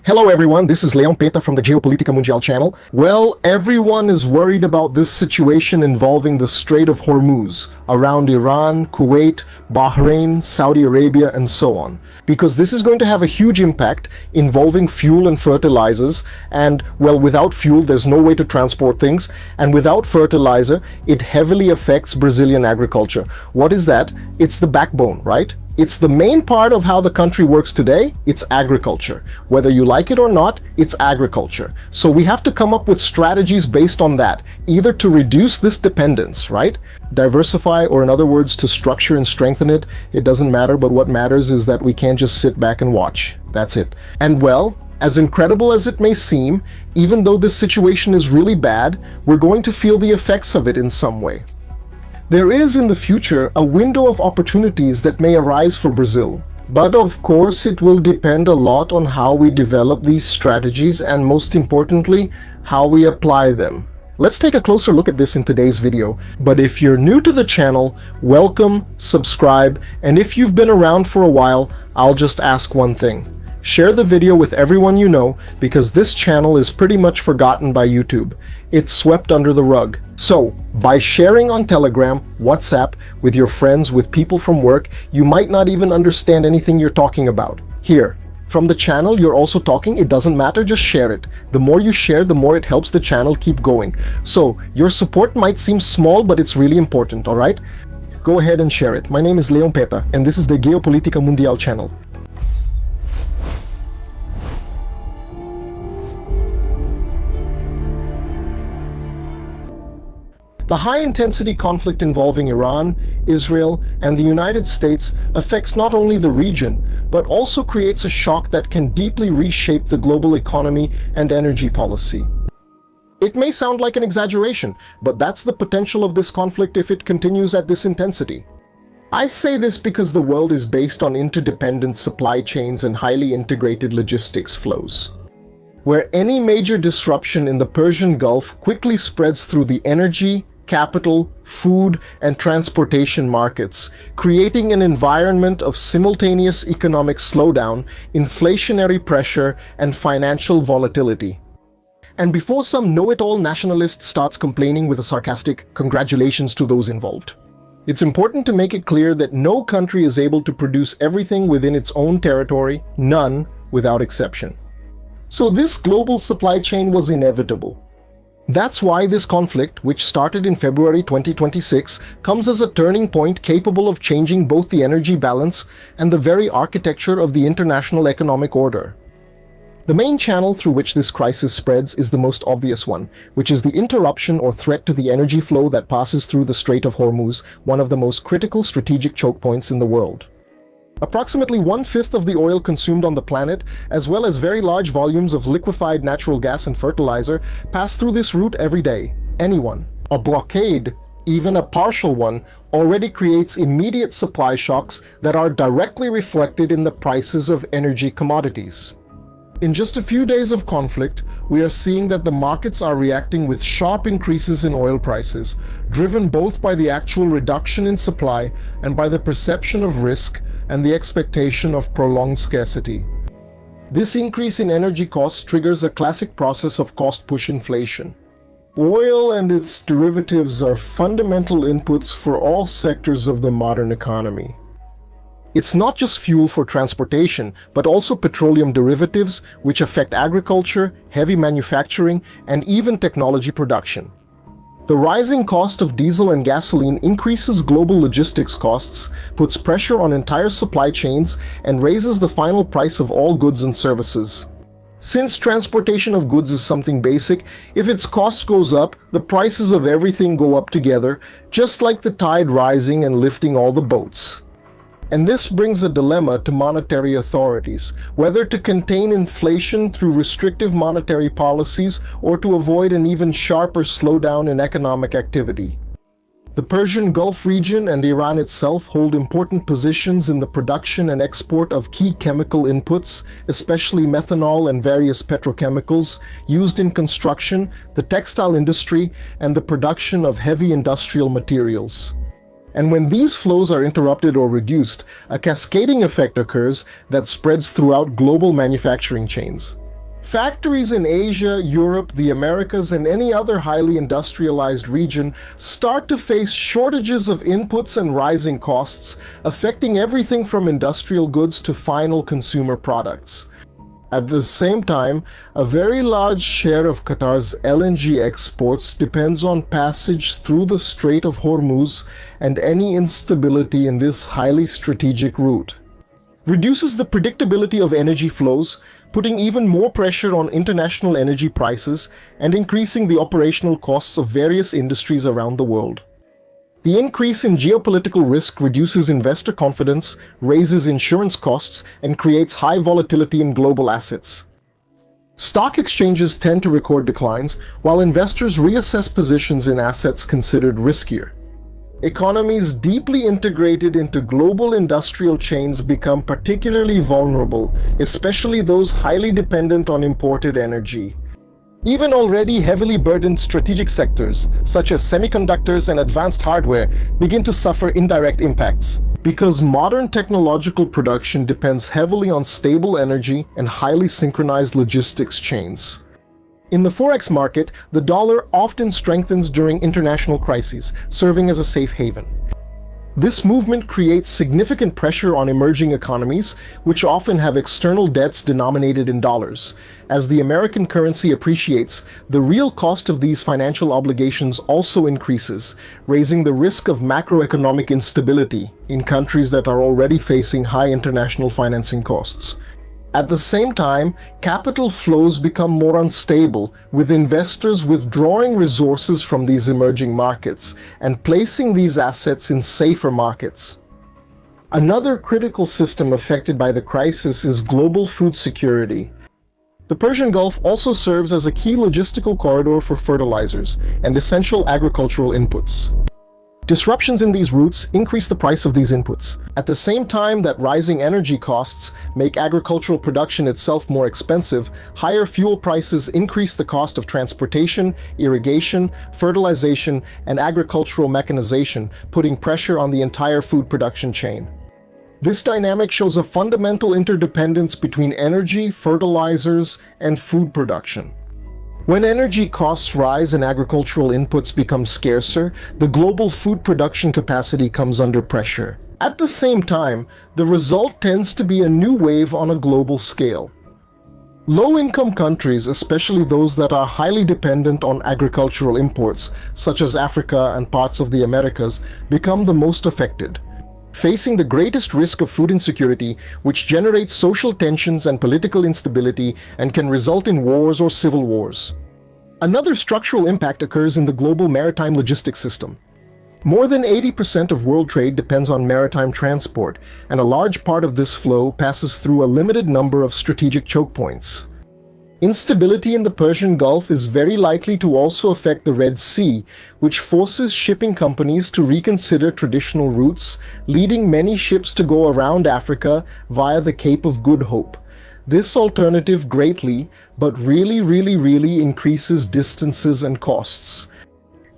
Hello everyone, this is Leon Peta from the Geopolitical channel. Well, everyone is worried about this situation involving the Strait of Hormuz around Iran, Kuwait, Bahrain, Saudi Arabia, and so on. Because this is going to have a huge impact involving fuel and fertilizers, and well, without fuel there's no way to transport things, and without fertilizer it heavily affects Brazilian agriculture. What is that? It's the backbone, right? It's the main part of how the country works today. It's agriculture. Whether you like it or not, it's agriculture. So we have to come up with strategies based on that, either to reduce this dependence, right? Diversify, or in other words, to structure and strengthen it. It doesn't matter, but what matters is that we can't just sit back and watch. That's it. And well, as incredible as it may seem, even though this situation is really bad, we're going to feel the effects of it in some way. There is in the future a window of opportunities that may arise for Brazil. But of course it will depend a lot on how we develop these strategies and, most importantly, how we apply them. Let's take a closer look at this in today's video. But if you're new to the channel, welcome, subscribe, and if you've been around for a while, I'll just ask one thing. Share the video with everyone you know, because this channel is pretty much forgotten by YouTube. It's swept under the rug. So, by sharing on Telegram, WhatsApp, with your friends, with people from work, you might not even understand anything you're talking about. Here, from the channel you're also talking, it doesn't matter, just share it. The more you share, the more it helps the channel keep going. So, your support might seem small, but it's really important, alright? Go ahead and share it. My name is Leon Peta, and this is the Geopolitical channel. The high-intensity conflict involving Iran, Israel, and the United States affects not only the region, but also creates a shock that can deeply reshape the global economy and energy policy. It may sound like an exaggeration, but that's the potential of this conflict if it continues at this intensity. I say this because the world is based on interdependent supply chains and highly integrated logistics flows, where any major disruption in the Persian Gulf quickly spreads through the energy, capital, food, and transportation markets, creating an environment of simultaneous economic slowdown, inflationary pressure, and financial volatility. And before some know-it-all nationalist starts complaining with a sarcastic "congratulations to those involved," it's important to make it clear that no country is able to produce everything within its own territory, none without exception. So this global supply chain was inevitable. That's why this conflict, which started in February 2026, comes as a turning point capable of changing both the energy balance and the very architecture of the international economic order. The main channel through which this crisis spreads is the most obvious one, which is the interruption or threat to the energy flow that passes through the Strait of Hormuz, one of the most critical strategic choke points in the world. Approximately 1/5 of the oil consumed on the planet, as well as very large volumes of liquefied natural gas and fertilizer, pass through this route every day. A blockade, even a partial one, already creates immediate supply shocks that are directly reflected in the prices of energy commodities. In just a few days of conflict, we are seeing that the markets are reacting with sharp increases in oil prices, driven both by the actual reduction in supply and by the perception of risk and the expectation of prolonged scarcity. This increase in energy costs triggers a classic process of cost-push inflation. Oil and its derivatives are fundamental inputs for all sectors of the modern economy. It's not just fuel for transportation, but also petroleum derivatives, which affect agriculture, heavy manufacturing, and even technology production. The rising cost of diesel and gasoline increases global logistics costs, puts pressure on entire supply chains, and raises the final price of all goods and services. Since transportation of goods is something basic, if its cost goes up, the prices of everything go up together, just like the tide rising and lifting all the boats. And this brings a dilemma to monetary authorities, whether to contain inflation through restrictive monetary policies or to avoid an even sharper slowdown in economic activity. The Persian Gulf region and Iran itself hold important positions in the production and export of key chemical inputs, especially methanol and various petrochemicals, used in construction, the textile industry, and the production of heavy industrial materials. And when these flows are interrupted or reduced, a cascading effect occurs that spreads throughout global manufacturing chains. Factories in Asia, Europe, the Americas, and any other highly industrialized region start to face shortages of inputs and rising costs, affecting everything from industrial goods to final consumer products. At the same time, a very large share of Qatar's LNG exports depends on passage through the Strait of Hormuz, and any instability in this highly strategic route reduces the predictability of energy flows, putting even more pressure on international energy prices and increasing the operational costs of various industries around the world. The increase in geopolitical risk reduces investor confidence, raises insurance costs, and creates high volatility in global assets. Stock exchanges tend to record declines, while investors reassess positions in assets considered riskier. Economies deeply integrated into global industrial chains become particularly vulnerable, especially those highly dependent on imported energy. Even already heavily burdened strategic sectors, such as semiconductors and advanced hardware, begin to suffer indirect impacts, because modern technological production depends heavily on stable energy and highly synchronized logistics chains. In the forex market, the dollar often strengthens during international crises, serving as a safe haven. This movement creates significant pressure on emerging economies, which often have external debts denominated in dollars. As the American currency appreciates, the real cost of these financial obligations also increases, raising the risk of macroeconomic instability in countries that are already facing high international financing costs. At the same time, capital flows become more unstable, with investors withdrawing resources from these emerging markets and placing these assets in safer markets. Another critical system affected by the crisis is global food security. The Persian Gulf also serves as a key logistical corridor for fertilizers and essential agricultural inputs. Disruptions in these routes increase the price of these inputs. At the same time that rising energy costs make agricultural production itself more expensive, higher fuel prices increase the cost of transportation, irrigation, fertilization, and agricultural mechanization, putting pressure on the entire food production chain. This dynamic shows a fundamental interdependence between energy, fertilizers, and food production. When energy costs rise and agricultural inputs become scarcer, the global food production capacity comes under pressure. At the same time, the result tends to be a new wave on a global scale. Low-income countries, especially those that are highly dependent on agricultural imports, such as Africa and parts of the Americas, become the most affected, facing the greatest risk of food insecurity, which generates social tensions and political instability and can result in wars or civil wars. Another structural impact occurs in the global maritime logistics system. More than 80% of world trade depends on maritime transport, and a large part of this flow passes through a limited number of strategic choke points. Instability in the Persian Gulf is very likely to also affect the Red Sea, which forces shipping companies to reconsider traditional routes, leading many ships to go around Africa via the Cape of Good Hope. This alternative greatly, but really increases distances and costs.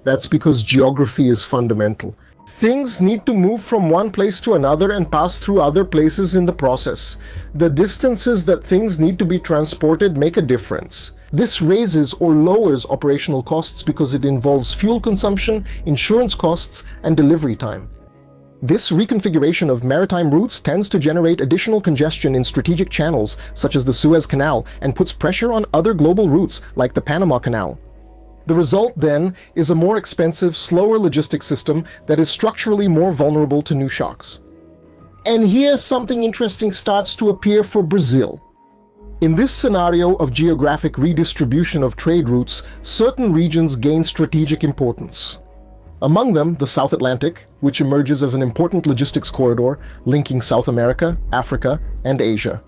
That's because geography is fundamental. Things need to move from one place to another and pass through other places in the process. The distances that things need to be transported make a difference. This raises or lowers operational costs because it involves fuel consumption, insurance costs, and delivery time. This reconfiguration of maritime routes tends to generate additional congestion in strategic channels such as the Suez Canal and puts pressure on other global routes like the Panama Canal. The result, then, is a more expensive, slower logistics system that is structurally more vulnerable to new shocks. And here something interesting starts to appear for Brazil. In this scenario of geographic redistribution of trade routes, certain regions gain strategic importance. Among them, the South Atlantic, which emerges as an important logistics corridor linking South America, Africa, and Asia.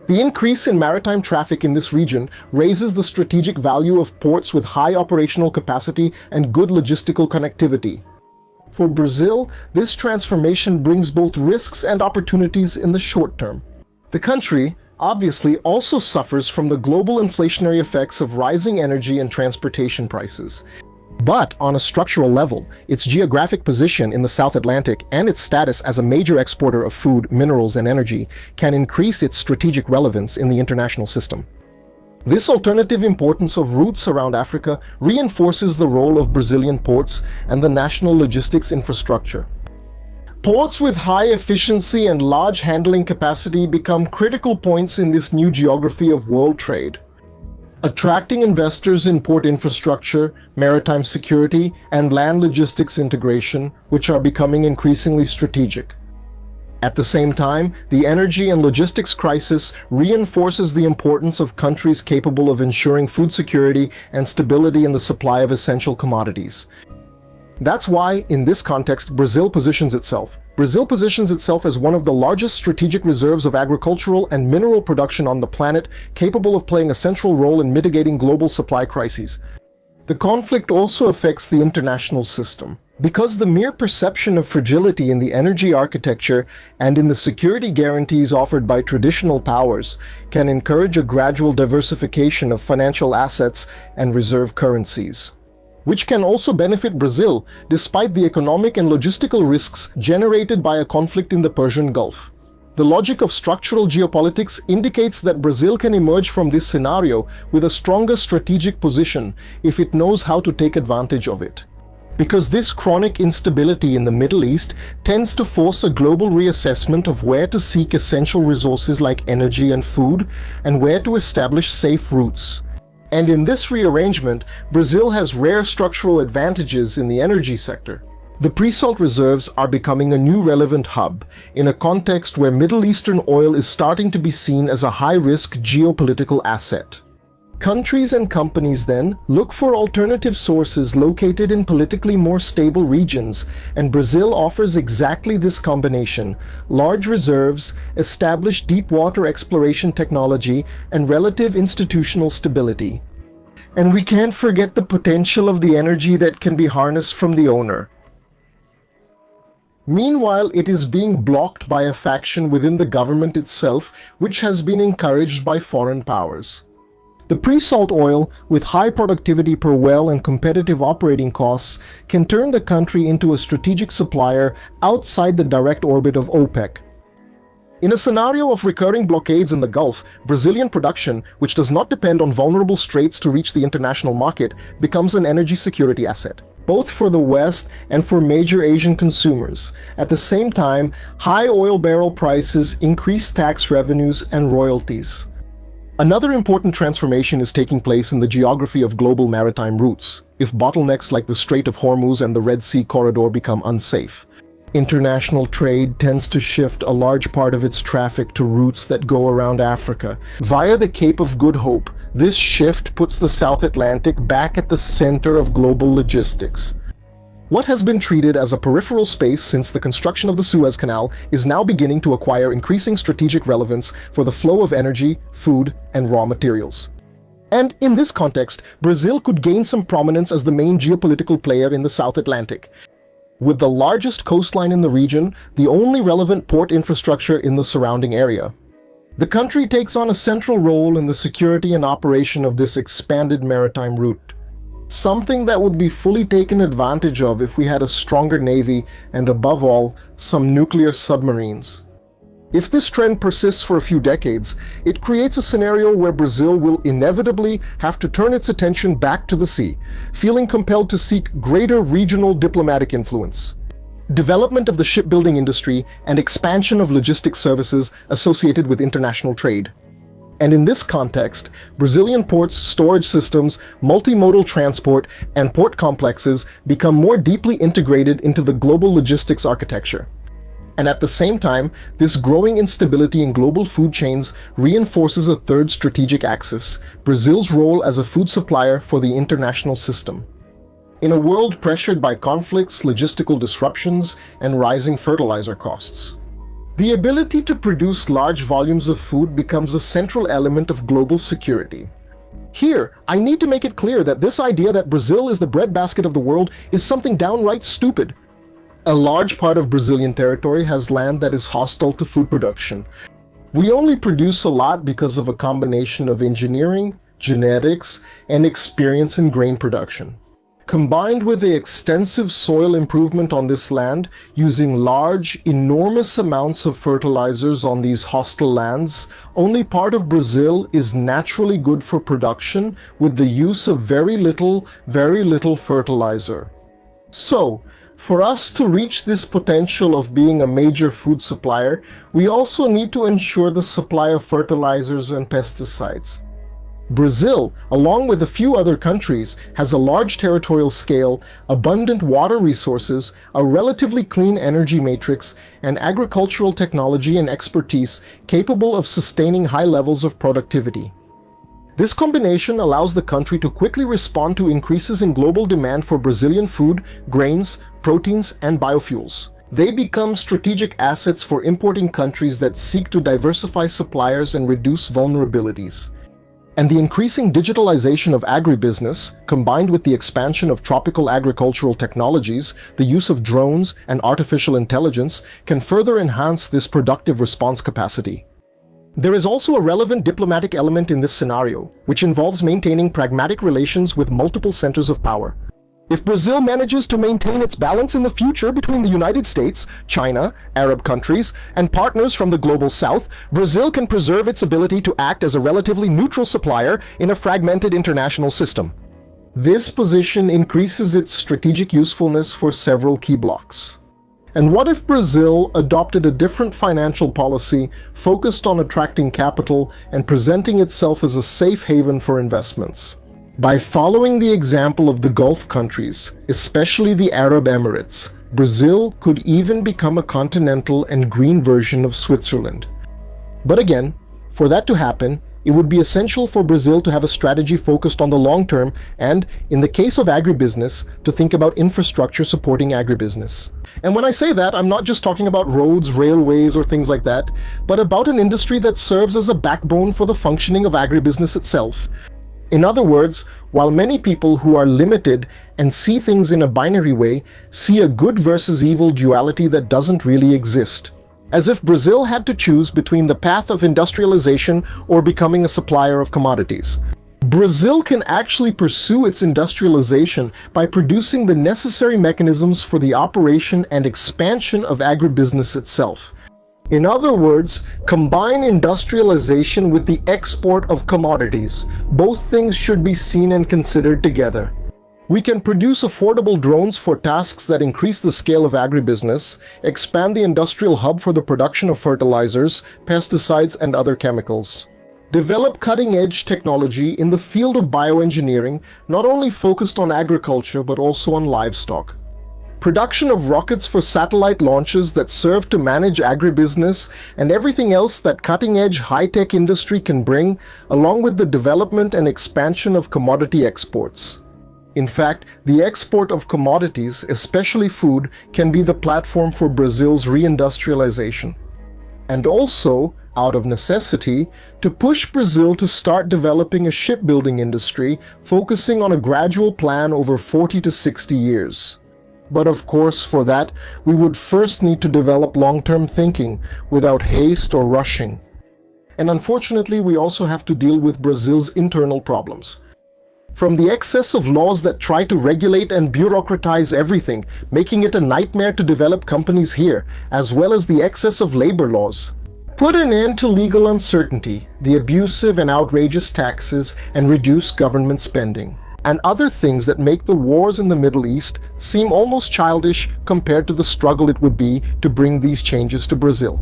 The increase in maritime traffic in this region raises the strategic value of ports with high operational capacity and good logistical connectivity. For Brazil, this transformation brings both risks and opportunities in the short term. The country, obviously, also suffers from the global inflationary effects of rising energy and transportation prices. But on a structural level, its geographic position in the South Atlantic and its status as a major exporter of food, minerals, and energy can increase its strategic relevance in the international system. This alternative importance of routes around Africa reinforces the role of Brazilian ports and the national logistics infrastructure. Ports with high efficiency and large handling capacity become critical points in this new geography of world trade. Attracting investors in port infrastructure, maritime security, and land logistics integration, which are becoming increasingly strategic. At the same time, the energy and logistics crisis reinforces the importance of countries capable of ensuring food security and stability in the supply of essential commodities. That's why, in this context, Brazil positions itself as one of the largest strategic reserves of agricultural and mineral production on the planet, capable of playing a central role in mitigating global supply crises. The conflict also affects the international system, because the mere perception of fragility in the energy architecture and in the security guarantees offered by traditional powers can encourage a gradual diversification of financial assets and reserve currencies, which can also benefit Brazil despite the economic and logistical risks generated by a conflict in the Persian Gulf. The logic of structural geopolitics indicates that Brazil can emerge from this scenario with a stronger strategic position if it knows how to take advantage of it. Because this chronic instability in the Middle East tends to force a global reassessment of where to seek essential resources like energy and food, and where to establish safe routes. And in this rearrangement, Brazil has rare structural advantages in the energy sector. The pre-salt reserves are becoming a new relevant hub in a context where Middle Eastern oil is starting to be seen as a high-risk geopolitical asset. Countries and companies then look for alternative sources located in politically more stable regions, and Brazil offers exactly this combination: large reserves, established deep-water exploration technology, and relative institutional stability. And we can't forget the potential of the energy that can be harnessed from the owner. Meanwhile, it is being blocked by a faction within the government itself, which has been encouraged by foreign powers. The pre-salt oil, with high productivity per well and competitive operating costs, can turn the country into a strategic supplier outside the direct orbit of OPEC. In a scenario of recurring blockades in the Gulf, Brazilian production, which does not depend on vulnerable straits to reach the international market, becomes an energy security asset, both for the West and for major Asian consumers. At the same time, high oil barrel prices increase tax revenues and royalties. Another important transformation is taking place in the geography of global maritime routes, if bottlenecks like the Strait of Hormuz and the Red Sea corridor become unsafe. International trade tends to shift a large part of its traffic to routes that go around Africa. Via the Cape of Good Hope, this shift puts the South Atlantic back at the center of global logistics. What has been treated as a peripheral space since the construction of the Suez Canal is now beginning to acquire increasing strategic relevance for the flow of energy, food, and raw materials. And in this context, Brazil could gain some prominence as the main geopolitical player in the South Atlantic. With the largest coastline in the region, the only relevant port infrastructure in the surrounding area. The country takes on a central role in the security and operation of this expanded maritime route. Something that would be fully taken advantage of if we had a stronger navy and, above all, some nuclear submarines. If this trend persists for a few decades, it creates a scenario where Brazil will inevitably have to turn its attention back to the sea, feeling compelled to seek greater regional diplomatic influence. Development of the shipbuilding industry and expansion of logistics services associated with international trade. And in this context, Brazilian ports, storage systems, multimodal transport, and port complexes become more deeply integrated into the global logistics architecture. And at the same time, this growing instability in global food chains reinforces a third strategic axis: Brazil's role as a food supplier for the international system. In a world pressured by conflicts, logistical disruptions, and rising fertilizer costs, the ability to produce large volumes of food becomes a central element of global security. Here, I need to make it clear that this idea that Brazil is the breadbasket of the world is something downright stupid. A large part of Brazilian territory has land that is hostile to food production. We only produce a lot because of a combination of engineering, genetics, and experience in grain production. Combined with the extensive soil improvement on this land, using large, enormous amounts of fertilizers on these hostile lands, only part of Brazil is naturally good for production with the use of very little fertilizer. So, for us to reach this potential of being a major food supplier, we also need to ensure the supply of fertilizers and pesticides. Brazil, along with a few other countries, has a large territorial scale, abundant water resources, a relatively clean energy matrix, and agricultural technology and expertise capable of sustaining high levels of productivity. This combination allows the country to quickly respond to increases in global demand for Brazilian food, grains, proteins, and biofuels. They become strategic assets for importing countries that seek to diversify suppliers and reduce vulnerabilities. And the increasing digitalization of agribusiness, combined with the expansion of tropical agricultural technologies, the use of drones and artificial intelligence, can further enhance this productive response capacity. There is also a relevant diplomatic element in this scenario, which involves maintaining pragmatic relations with multiple centers of power. If Brazil manages to maintain its balance in the future between the United States, China, Arab countries, and partners from the global south, Brazil can preserve its ability to act as a relatively neutral supplier in a fragmented international system. This position increases its strategic usefulness for several key blocks. And what if Brazil adopted a different financial policy focused on attracting capital and presenting itself as a safe haven for investments? By following the example of the Gulf countries, especially the Arab Emirates, Brazil could even become a continental and green version of Switzerland. But again, for that to happen, it would be essential for Brazil to have a strategy focused on the long term and, in the case of agribusiness, to think about infrastructure supporting agribusiness. And when I say that, I'm not just talking about roads, railways, or things like that, but about an industry that serves as a backbone for the functioning of agribusiness itself. In other words, while many people who are limited and see things in a binary way, see a good versus evil duality that doesn't really exist. As if Brazil had to choose between the path of industrialization or becoming a supplier of commodities. Brazil can actually pursue its industrialization by producing the necessary mechanisms for the operation and expansion of agribusiness itself. In other words, combine industrialization with the export of commodities. Both things should be seen and considered together. We can produce affordable drones for tasks that increase the scale of agribusiness, expand the industrial hub for the production of fertilizers, pesticides, and other chemicals. Develop cutting-edge technology in the field of bioengineering, not only focused on agriculture but also on livestock. Production of rockets for satellite launches that serve to manage agribusiness and everything else that cutting-edge high-tech industry can bring, along with the development and expansion of commodity exports. In fact, the export of commodities, especially food, can be the platform for Brazil's reindustrialization. And also, out of necessity, to push Brazil to start developing a shipbuilding industry focusing on a gradual plan over 40 to 60 years. But of course, for that, we would first need to develop long-term thinking without haste or rushing. And unfortunately, we also have to deal with Brazil's internal problems. From the excess of laws that try to regulate and bureaucratize everything, making it a nightmare to develop companies here, as well as the excess of labor laws. Put an end to legal uncertainty, the abusive and outrageous taxes, and reduce government spending. And other things that make the wars in the Middle East seem almost childish compared to the struggle it would be to bring these changes to Brazil.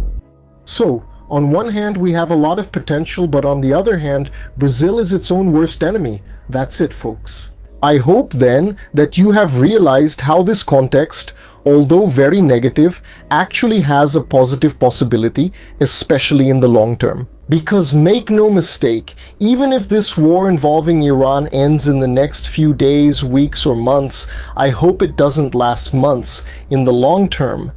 So, on one hand, we have a lot of potential, but on the other hand, Brazil is its own worst enemy. That's it, folks. I hope then that you have realized how this context, although very negative, actually has a positive possibility, especially in the long term. Because make no mistake, even if this war involving Iran ends in the next few days, weeks, or months, I hope it doesn't last months. In the long term,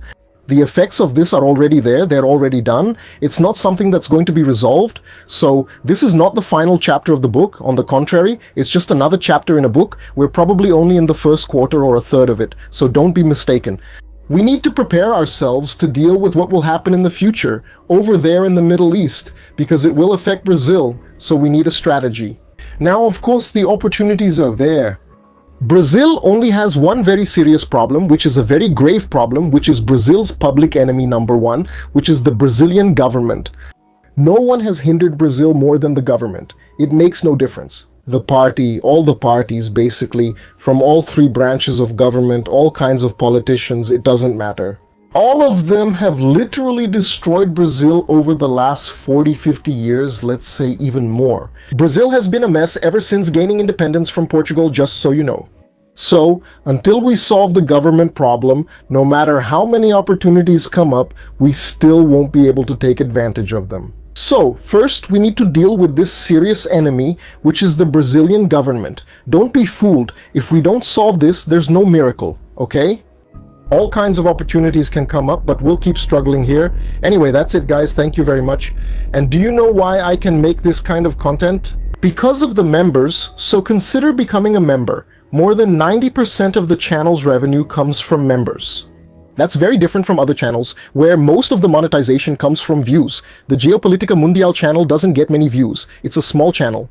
the effects of this are already there, they're already done. It's not something that's going to be resolved. So this is not the final chapter of the book. On the contrary, it's just another chapter in a book. We're probably only in the first quarter or a third of it. So don't be mistaken. We need to prepare ourselves to deal with what will happen in the future, over there in the Middle East, because it will affect Brazil, so we need a strategy. Now, of course, the opportunities are there. Brazil only has one very serious problem, which is a very grave problem, which is Brazil's public enemy number one, which is the Brazilian government. No one has hindered Brazil more than the government. It makes no difference. The party, all the parties basically, from all three branches of government, all kinds of politicians, it doesn't matter. All of them have literally destroyed Brazil over the last 40-50 years, let's say even more. Brazil has been a mess ever since gaining independence from Portugal, just so you know. So, until we solve the government problem, no matter how many opportunities come up, we still won't be able to take advantage of them. So, first, we need to deal with this serious enemy, which is the Brazilian government. Don't be fooled. If we don't solve this, there's no miracle, okay? All kinds of opportunities can come up, but we'll keep struggling here. Anyway, that's it, guys. Thank you very much. And do you know why I can make this kind of content? Because of the members, so consider becoming a member. More than 90% of the channel's revenue comes from members. That's very different from other channels, where most of the monetization comes from views. The Geopolitical Mundial channel doesn't get many views. It's a small channel.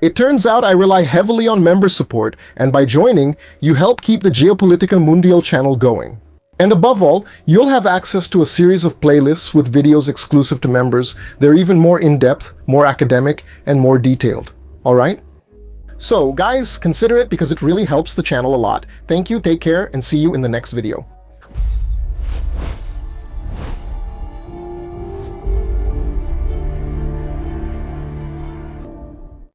It turns out I rely heavily on member support, and by joining, you help keep the Geopolitical Mundial channel going. And above all, you'll have access to a series of playlists with videos exclusive to members. They're even more in-depth, more academic, and more detailed. Alright? So, guys, consider it because it really helps the channel a lot. Thank you, take care, and see you in the next video.